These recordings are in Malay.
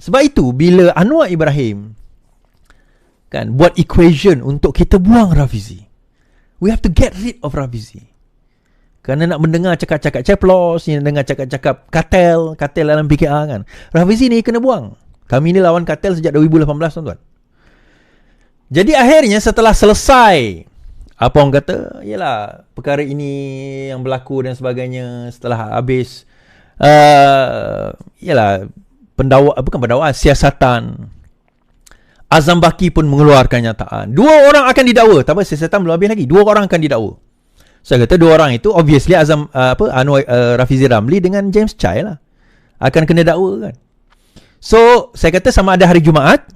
Sebab itu bila Anwar Ibrahim kan buat equation untuk kita buang Rafizi, we have to get rid of Rafizi. Kerana nak mendengar cakap-cakap ceplos, nak dengar cakap-cakap kartel dalam PKR kan. Rafizi ni kena buang. Kami ni lawan kartel sejak 2018 tuan-tuan. Jadi akhirnya setelah selesai apa orang kata, yalah perkara ini yang berlaku dan sebagainya, setelah habis yalah siasatan, Azam Baki pun mengeluarkan nyataan. 2 orang akan didakwa. Tak apa, siasatan belum habis lagi. 2 orang akan didakwa. Saya kata 2 orang itu obviously Anwar Rafizi Ramli dengan James Chai lah akan kena dakwa kan. So saya kata sama ada hari Jumaat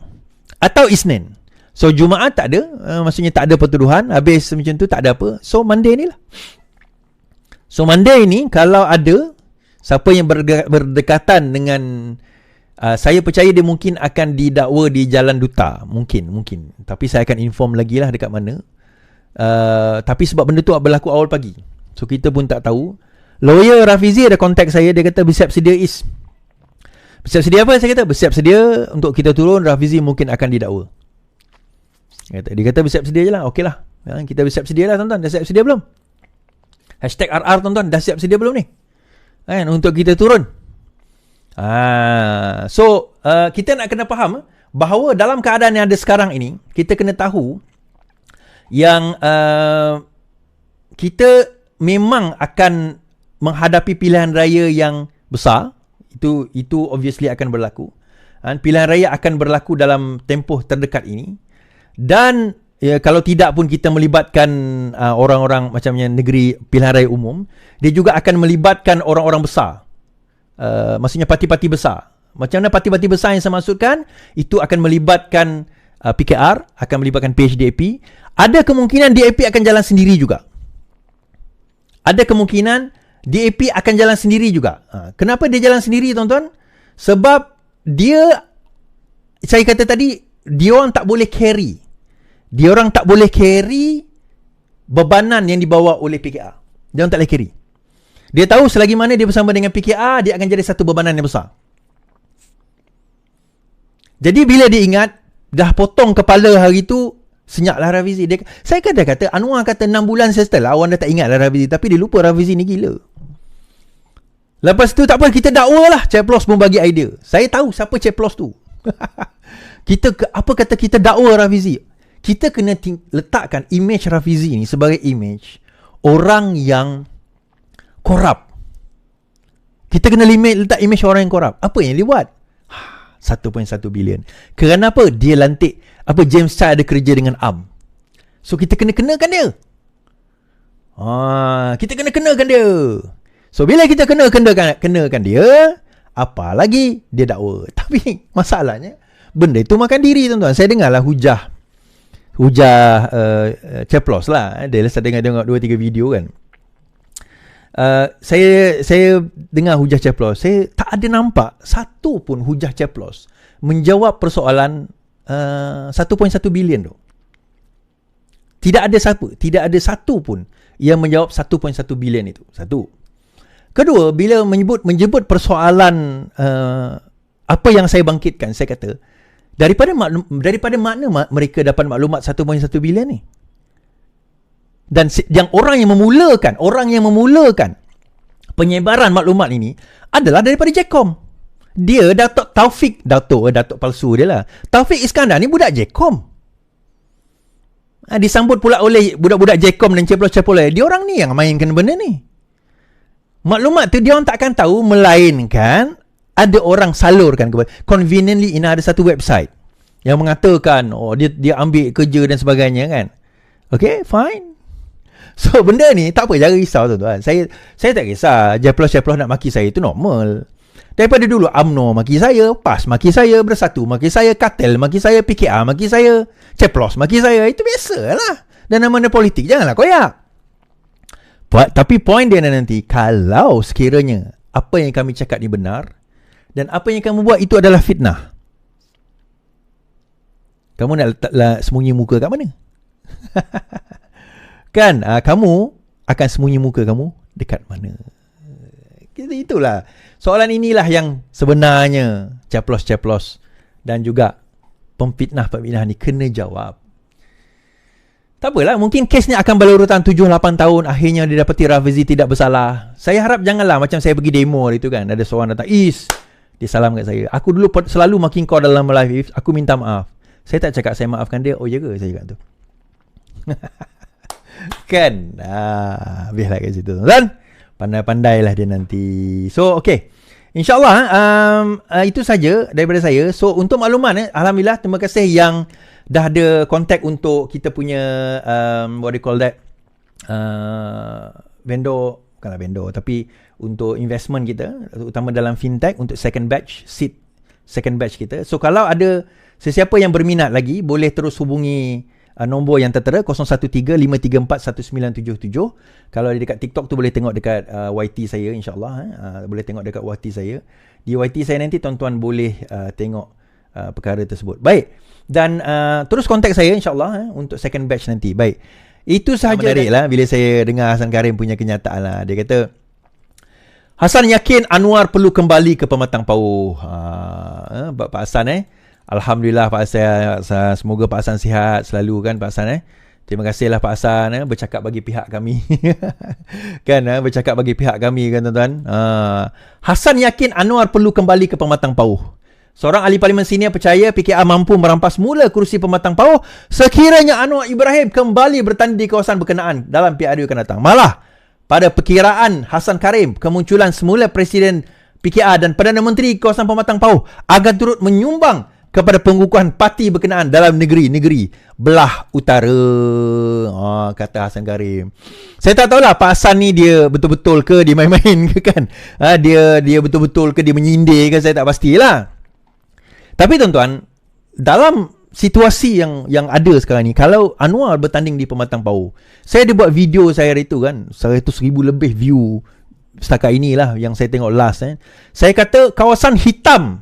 atau Isnin. So Jumaat tak ada, maksudnya tak ada pertuduhan, habis macam tu tak ada apa. So Monday ni lah. So Monday ni kalau ada siapa yang berdekatan dengan saya percaya dia mungkin akan didakwa di Jalan Duta. Mungkin. Tapi saya akan inform lagi lah dekat mana. Tapi sebab benda tu berlaku awal pagi, so kita pun tak tahu. Lawyer Rafizi ada contact saya. Dia kata bersiap sedia bersiap sedia apa? Saya kata bersiap sedia untuk kita turun. Rafizi mungkin akan didakwa. Dia kata bersiap sedia je lah. Okey lah, kita bersiap sedia lah tuan-tuan. Dah siap sedia belum? #RR tuan-tuan, dah siap sedia belum ni kan, untuk kita turun? So kita nak kena faham bahawa dalam keadaan yang ada sekarang ini, kita kena tahu yang kita memang akan menghadapi pilihan raya yang besar. Itu obviously akan berlaku. Pilihan raya akan berlaku dalam tempoh terdekat ini. Dan kalau tidak pun kita melibatkan orang-orang macamnya negeri pilihan raya umum, dia juga akan melibatkan orang-orang besar. Maksudnya parti-parti besar. Macam mana parti-parti besar yang saya maksudkan? Itu akan melibatkan PKR, akan melibatkan PHDAP. Ada kemungkinan DAP akan jalan sendiri juga. Ada kemungkinan DAP akan jalan sendiri juga. Kenapa dia jalan sendiri tuan-tuan? Sebab saya kata tadi, dia orang tak boleh carry. Dia orang tak boleh carry bebanan yang dibawa oleh PKR. Dia orang tak boleh carry. Dia tahu selagi mana dia bersama dengan PKR, dia akan jadi satu bebanan yang besar. Jadi bila dia ingat, dah potong kepala hari tu, senyaplah Rafizi. Saya kata Anwar kata 6 bulan saya setelah, awak dah tak ingat lah Rafizi. Tapi dia lupa Rafizi ni gila. Lepas tu tak apa, kita dakwa lah. Ceplos pun bagi idea. Saya tahu siapa Ceplos tu. Kita dakwa Rafizi. Kita kena letakkan image Rafizi ni sebagai image orang yang korup. Kita kena letak image orang yang korup. Apa yang dia buat? 1.1 bilion. Kenapa dia lantik James Chai ada kerja dengan AM? So kita kena kenakan dia. Kita kena kenakan dia. So bila kita kenakan dia, apa lagi dia dakwa. Tapi masalahnya benda itu makan diri tuan-tuan. Saya dengarlah hujah Ceplos lah. Dia saya dengar 2-3 video kan. Saya dengar hujah Ceplos. Saya tak ada nampak satu pun hujah Ceplos menjawab persoalan 1.1 bilion tu. Tidak ada satu pun yang menjawab 1.1 bilion itu. Satu. Kedua, bila menyebut persoalan apa yang saya bangkitkan, saya kata daripada mana mereka dapat maklumat 1.1 bilion ni? Dan yang orang yang memulakan penyebaran maklumat ini adalah daripada Jecom. Dia Datuk palsu dia lah. Taufik Iskandar ni budak Jecom. Disambut pula oleh budak-budak Jecom dan Ceplos-Ceplos. Dia orang ni yang mainkan benda ni. Maklumat tu dia orang takkan tahu, melainkan ada orang salurkan kepada. Conveniently ada satu website yang mengatakan dia ambil kerja dan sebagainya kan. Okay, fine. So benda ni tak apa, jangan risau tuan-tuan. Saya tak kisah Ceplos-Ceplos nak maki saya, itu normal. Daripada dulu UMNO maki saya, PAS maki saya, Bersatu maki saya, Kartel maki saya, PKR maki saya, Ceplos maki saya. Itu biasalah. Dan nama-nama politik janganlah koyak. Tapi poin dia nanti, kalau sekiranya apa yang kami cakap ni benar dan apa yang kamu buat itu adalah fitnah, kamu nak letaklah sembunyi muka kat mana? Kan? Kamu akan sembunyi muka kamu dekat mana? Itulah. Soalan inilah yang sebenarnya caplos-caplos dan juga pemfitnah ni kena jawab. Tak apalah, mungkin kes ni akan berurutan 7-8 tahun, akhirnya didapati Rafizi tidak bersalah. Saya harap janganlah macam saya pergi demo itu kan, ada seorang datang, dia salam kat saya. Aku dulu selalu maki kau dalam live, aku minta maaf. Saya tak cakap saya maafkan dia. Oh ya ke? Saya cakap tu. Kan? Biarlah kat situ. Dan pandai-pandailah dia nanti. So, okay. InsyaAllah, itu saja daripada saya. So, untuk makluman, Alhamdulillah, terima kasih yang dah ada kontak untuk kita punya what do you call that, vendor, bukanlah vendor, tapi untuk investment kita, terutama dalam fintech, untuk second batch kita. So kalau ada sesiapa yang berminat lagi, boleh terus hubungi nombor yang tertera 0135341977. Kalau dekat TikTok tu boleh tengok dekat YT saya, insyaAllah boleh tengok dekat YT saya. Di YT saya nanti tuan-tuan boleh tengok perkara tersebut. Baik. Dan terus kontak saya insyaAllah untuk second batch nanti. Baik. Itu sahaja lah bila saya dengar Hasan Karim punya kenyataan lah. Dia kata, Hasan yakin Anwar perlu kembali ke Pematang Pauh. Pak Hasan Alhamdulillah Pak Hasan. Semoga Pak Hasan sihat selalu kan Pak Hasan Terima kasihlah Pak Hasan bercakap bagi pihak kami. Kan bercakap bagi pihak kami kan tuan-tuan. Hasan yakin Anwar perlu kembali ke Pematang Pauh. Seorang ahli parlimen senior percaya PKR mampu merampas mula kerusi Pematang Pauh sekiranya Anwar Ibrahim kembali bertanding di kawasan berkenaan dalam PRU akan datang. Malah, pada perkiraan Hasan Karim, kemunculan semula Presiden PKR dan Perdana Menteri kawasan Pematang Pauh akan turut menyumbang kepada pengukuhan parti berkenaan dalam negeri belah utara. Kata Hasan Karim. Saya tak tahulah Pak Hasan ni dia betul-betul ke dia main-main ke kan. Dia betul-betul ke dia menyindir ke, saya tak pastilah. Tapi tuan-tuan, dalam situasi yang ada sekarang ni, kalau Anwar bertanding di Pematang Pauh, saya ada buat video saya hari tu kan, 100,000 lebih view setakat inilah yang saya tengok last. Saya kata kawasan hitam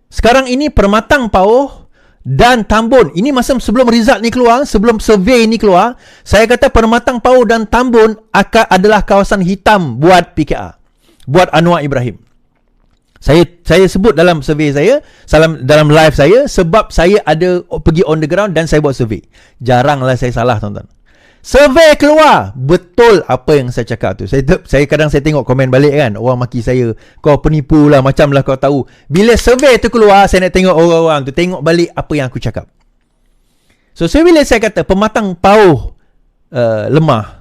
sekarang ini Pematang Pauh dan Tambun. Ini masa sebelum result ni keluar, sebelum survey ni keluar, saya kata Pematang Pauh dan Tambun adalah kawasan hitam buat PKR, buat Anwar Ibrahim. Saya sebut dalam survey saya, dalam live saya, sebab saya ada pergi on the ground dan saya buat survey. Jaranglah saya salah tuan-tuan. Survey keluar, betul apa yang saya cakap tu. Saya kadang saya tengok komen balik kan, orang maki saya, kau penipu lah, macam lah kau tahu. Bila survey tu keluar, saya nak tengok orang-orang tu, tengok balik apa yang aku cakap. So bila saya kata Pematang Pauh lemah,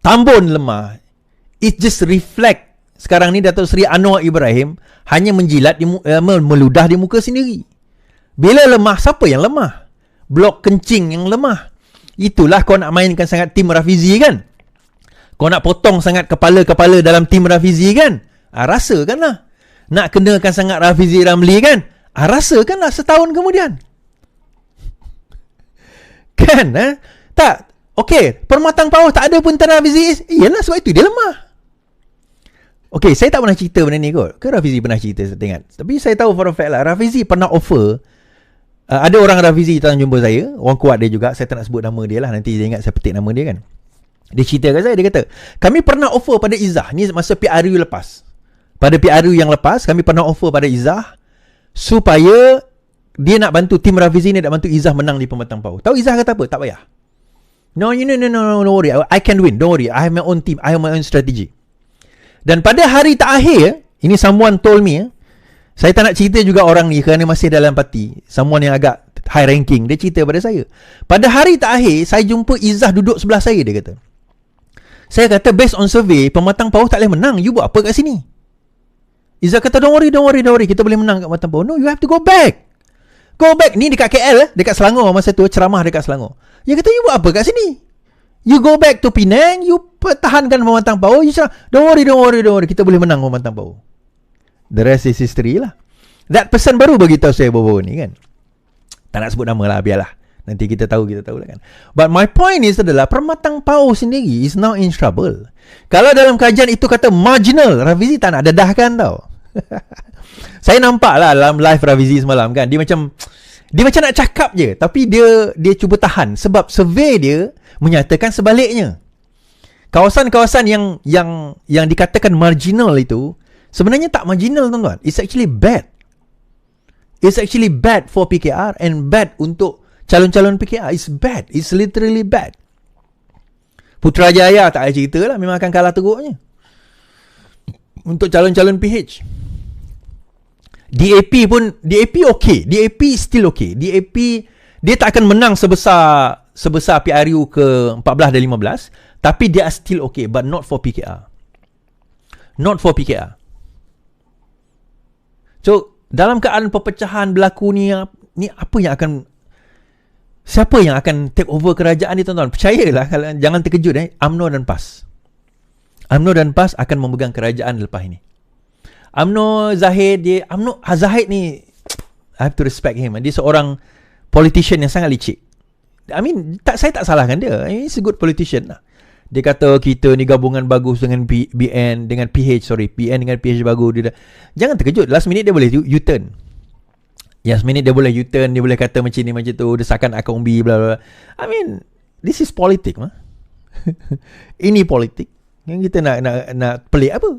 Tambun lemah, it just reflect sekarang ni Datuk Seri Anwar Ibrahim hanya menjilat meludah di muka sendiri. Bila lemah, siapa yang lemah? Blok kencing yang lemah. Itulah kau nak mainkan sangat tim Rafizi kan? Kau nak potong sangat kepala-kepala dalam tim Rafizi kan? Rasakanlah. Nak kenakan sangat Rafizi Ramli kan? Rasakanlah setahun kemudian. Kan? Tak. Okey, Pematang Pauh tak ada pun Tan Rafizi. Iyalah, sebab itu dia lemah. Okey, saya tak pernah cerita benda ni kot. Ke Rafizi pernah cerita, saya tengok. Tapi saya tahu for a fact lah, Rafizi pernah offer. Ada orang Rafizi datang jumpa saya, orang kuat dia juga, saya tak nak sebut nama dia lah, nanti saya ingat saya petik nama dia kan. Dia cerita kat saya, dia kata, kami pernah offer pada Izzah, ni masa PRU lepas. Pada PRU yang lepas, kami pernah offer pada Izzah, supaya dia nak bantu, tim Rafizi ni nak bantu Izzah menang di Pematang Pauh. Tahu Izzah kata apa? Tak payah. No, don't worry, I can win, don't worry, I have my own team, I have my own strategy. Dan pada hari terakhir, ini someone told me, saya tak nak cerita juga orang ni kerana masih dalam parti, someone yang agak high ranking, dia cerita pada saya. Pada hari terakhir, saya jumpa Izzah duduk sebelah saya, dia kata. Saya kata, based on survey, Pematang Pauh tak boleh menang, you buat apa kat sini? Izzah kata, don't worry, kita boleh menang kat Pematang Pauh. No, you have to go back. Go back, ni dekat KL, dekat Selangor masa tu, ceramah dekat Selangor. Dia kata, you buat apa kat sini? You go back to Penang, you pertahankan Pematang Pauh, you cakap, don't worry, kita boleh menang Pematang Pauh. The rest is history lah. That person baru beritahu saya baru ni kan. Tak nak sebut nama lah, biarlah. Nanti kita tahu lah kan. But my point is adalah Pematang Pauh sendiri is now in trouble. Kalau dalam kajian itu kata marginal, Rafizi tak nak dedahkan tau. Saya nampak lah dalam live Rafizi semalam kan, dia macam nak cakap je, tapi dia cuba tahan sebab survey dia menyatakan sebaliknya. Kawasan-kawasan yang dikatakan marginal itu Sebenarnya tak marginal, tuan-tuan. It's actually bad. It's actually bad for PKR and bad untuk calon-calon PKR. It's bad. It's literally bad. Putrajaya tak ada cerita lah. Memang akan kalah teruknya. Untuk calon-calon PH. DAP pun, DAP okay. DAP still okay. DAP, dia tak akan menang sebesar PRU ke 14 dan 15. Tapi they are still okay. But not for PKR. Not for PKR. So, dalam keadaan perpecahan berlaku ni apa yang akan, siapa yang akan take over kerajaan ni, tuan-tuan? Percayalah, jangan terkejut UMNO dan PAS. UMNO dan PAS akan memegang kerajaan lepas ini. Zahid ni, I have to respect him. Dia seorang politician yang sangat licik. I mean, saya tak salahkan dia. He's a good politician lah. Dia kata kita ni gabungan bagus dengan PN dengan PH bagus. Jangan terkejut. Last minute dia boleh U-turn. Last minute dia boleh U-turn. Dia boleh kata macam ni macam tu. Desakan akan umbi bla bla. I mean, this is politik mah. Ini politik. Yang kita nak pelik apa?